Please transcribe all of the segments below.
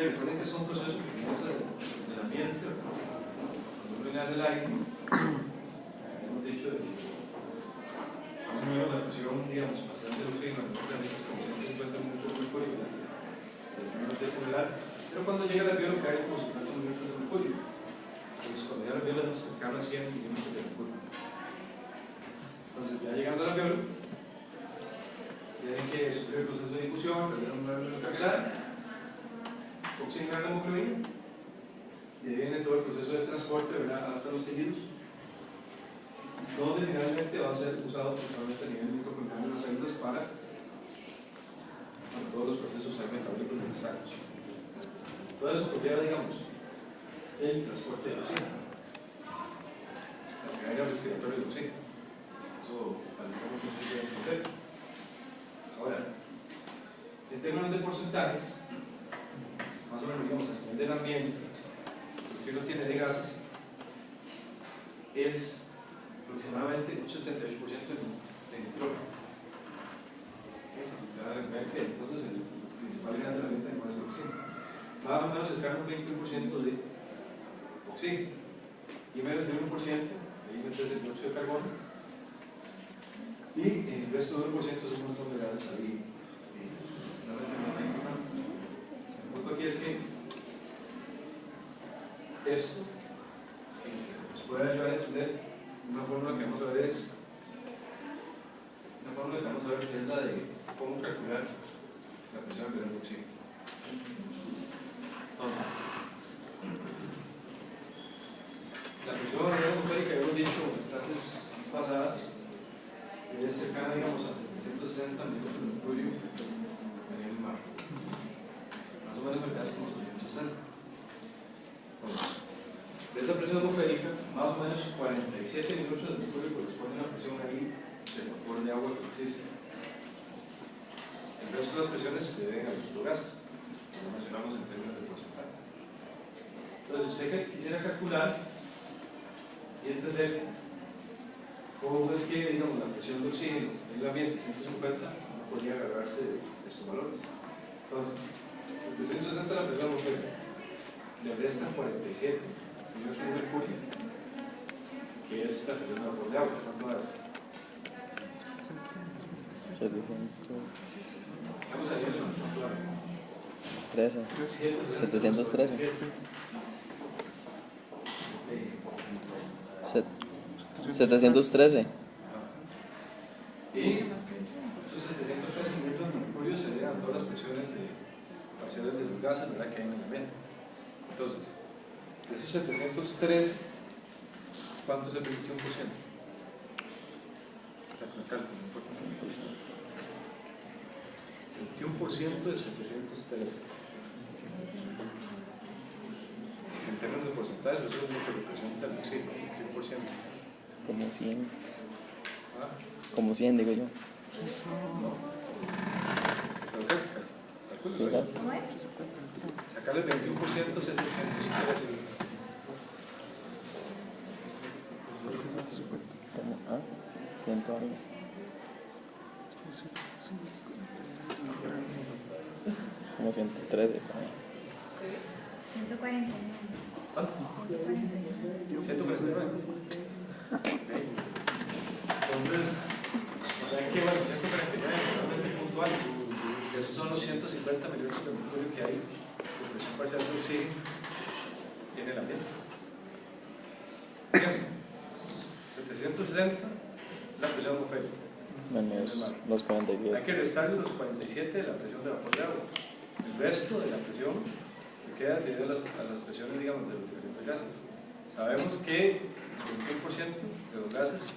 recuerden que es un proceso que comienza del ambiente, cuando uno inhala el aire, hemos dicho de que más o menos la presión, digamos, parcial del oxígeno, es como 150 minutos de mercurio, de acelerar, pero cuando llega la alveolo cae como 50 minutos de mercurio. Entonces, cuando ya la alveolo es cercano a 100 minutos de mercurio. Entonces, ya llegando a la alveolo, tienen que sufrir el proceso de difusión, perder un grado de cavidad, oxigenar la hemoglobina, y ahí viene todo el proceso de transporte, ¿verdad?, hasta los tejidos, donde finalmente va a ser usado principalmente a nivel mitocondrial de las células para todos los procesos metabólicos necesarios. Todo eso conlleva, digamos, el transporte de oxígeno, la cadena respiratoria de oxígeno. Eso para que no se entender. Ahora, en términos de porcentajes, más o menos, digamos, a nivel del ambiente, lo que uno tiene de gases es aproximadamente un 78% de nitrógeno. Entonces, el principal gas del ambiente es el oxígeno. Más o menos cercano a un 21% de oxígeno y menos de 1%, ahí metes el dióxido de carbono, y el resto de 1% es un montón de gases ahí. El punto aquí es que esto nos puede ayudar a entender una fórmula que vamos a ver es la de cómo calcular la presión arterial de oxígeno. La presión arterial atmosférica, hemos dicho en las clases pasadas, es cercana, digamos, a 760 milímetros de mercurio a nivel mar. Más o menos el caso como 760. De esa presión atmosférica, más o menos 47 milímetros de mercurio corresponde a una presión ahí del vapor de agua que existe. El resto de las presiones se deben a los gases, como mencionamos en términos de porcentaje. Entonces, usted quisiera calcular y entender cómo es que, digamos, la presión de oxígeno en el ambiente 150 no podría agarrarse de estos valores. Entonces, de 160 la presión atmosférica le restan 47 milímetros de mercurio, que es la presión de vapor de agua. ¿Cuánto da? 713. 713. Y esos 713 milímetros de mercurio se deben a todas las presiones parciales de los gases, ¿verdad?, que hay en el ambiente. Entonces, de esos 713, ¿cuánto es el 21%? Cálculo, 21% de 713. En términos de porcentajes, eso es lo que representa el oxígeno, 21%. Como 100. ¿Ah? Como 100, digo yo. No. Calculo. ¿Cómo es? Sacarle el 21% 713. Como, 100 algo. Como 113. 149. ¿Cuánto? 149. Entonces, ¿verdad que bueno, 149 es realmente puntual? Esos son los 150 milímetros de mercurio que hay de presión parcial de oxígeno en el ambiente. Bien, 760 la presión atmosférica. Menos los 47. Hay que restarle los 47 de la presión de vapor de agua. El resto de la presión que queda debido a las presiones, digamos, de los diferentes gases. Sabemos que el 21% de los gases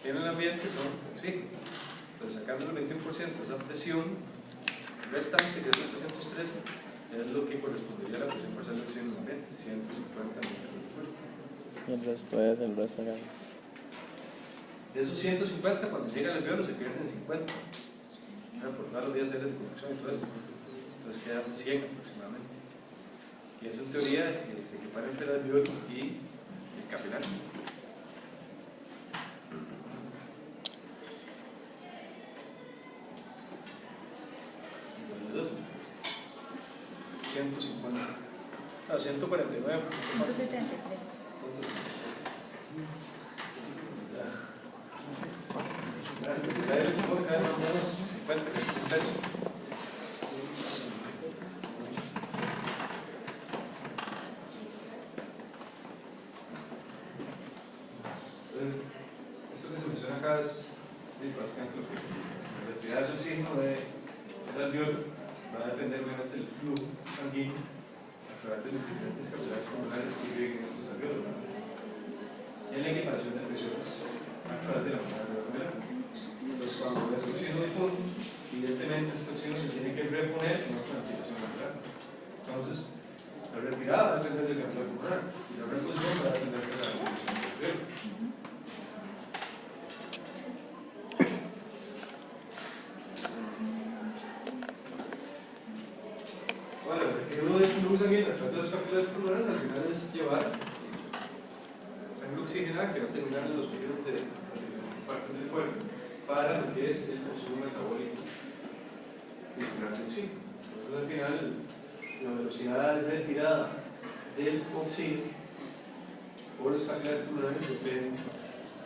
que en el ambiente son oxígeno. Entonces, sacando el 21% de esa presión restante, que es 713, es lo que correspondería a la presión parcial de oxígeno en el ambiente, 150 milímetros de mercurio. Y el resto es el resto de gases. De esos 150, cuando llega al alveolo se pierden 50. Por todos los días de conducción y todo esto. Entonces quedan 100 aproximadamente. Y eso en teoría se equipara entre el alveolo y el capilar. Entonces eso. 150 a 149. 173. Gracias. Ahí le pongo cada más o menos 50 pesos. Entonces, esto que se menciona acá es básicamente lo que la retirada de oxígeno del alveolo va a depender obviamente del flujo sanguíneo a través de los diferentes capilares pulmonares que viven en estos alveolos, en la equiparación de presiones a través de la membrana alveolar. Entonces, cuando ese oxígeno difundo, evidentemente este oxígeno se tiene que reponer en otra ventilación natural. Entonces, la retirada va a depender del capilar pulmonar y la reposición va a depender de la ventilación del alveolo. Bueno, el requerido de flujo sanguíneo a través de los capilares pulmonares al final es llevar sangre oxigenada que va a terminar en los tejidos de diferentes partes del cuerpo para lo que es el consumo metabólico muscular de oxígeno. Entonces, al final, la velocidad de retirada del oxígeno por los capilares pulmonares depende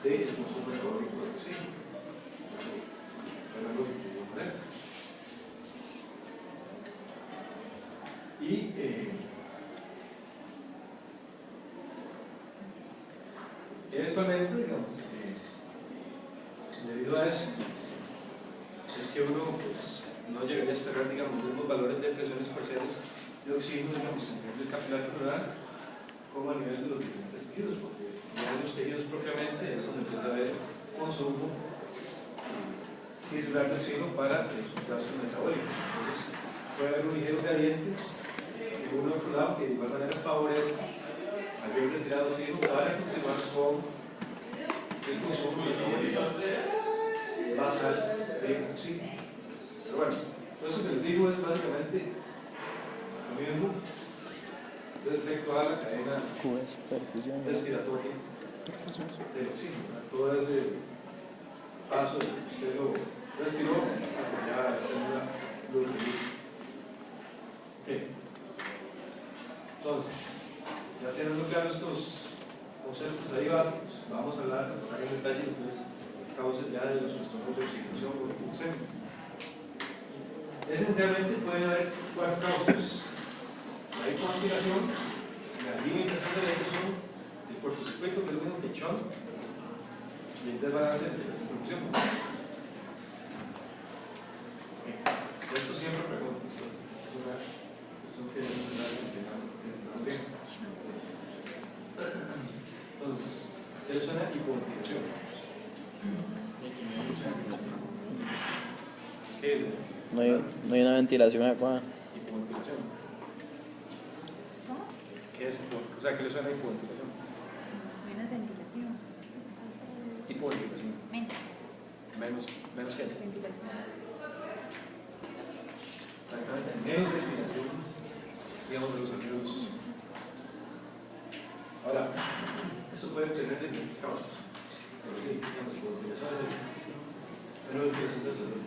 del consumo metabólico de oxígeno. Y eventualmente, digamos, debido a eso, es que uno pues, no llegaría a esperar, digamos, los mismos valores de presiones parciales de oxígeno, digamos, a nivel del capilar pulmonar, como a nivel de los diferentes tejidos, porque ya en los tejidos propiamente es donde empieza a haber consumo tisular de oxígeno para sus gastos metabólicos. Entonces, puede haber un ligero gradiente en uno otro lado que de igual manera favorezca al bien retirado de oxígeno para continuar con el consumo metabólico basal de oxígeno. Pero bueno, todo eso que les digo es básicamente lo mismo respecto a la cadena respiratoria del oxígeno, todo ese paso de que usted lo respiró hasta que ya la célula lo utiliza. Ok. Entonces, ya teniendo claros estos conceptos ahí básicos, vamos a hablar en detalle de las causas ya de los trastornos de oxigenación por hipoxemia. Esencialmente pueden haber 4 causas: la hipoventilación, la limitación de la ejecución, el cortocircuito, que es un pichón, y el desbalance de la producción. Esto siempre pregunto, es una cuestión que debemos estar intentando bien. Entonces, ¿qué es una hipoventilación? ¿Qué es? No hay una ventilación adecuada. Hipoventilación. ¿Qué es? O sea, ¿qué le suena a hipoventilación? Menos ventilación. Hipoventilación. Menos que Ventilación. exactamente, menos ventilación, digamos, de los alveolos. Ahora, eso puede tener diferentes causas. Pero sí, digamos, hipoventilación es el menos ventilación de los alveolos.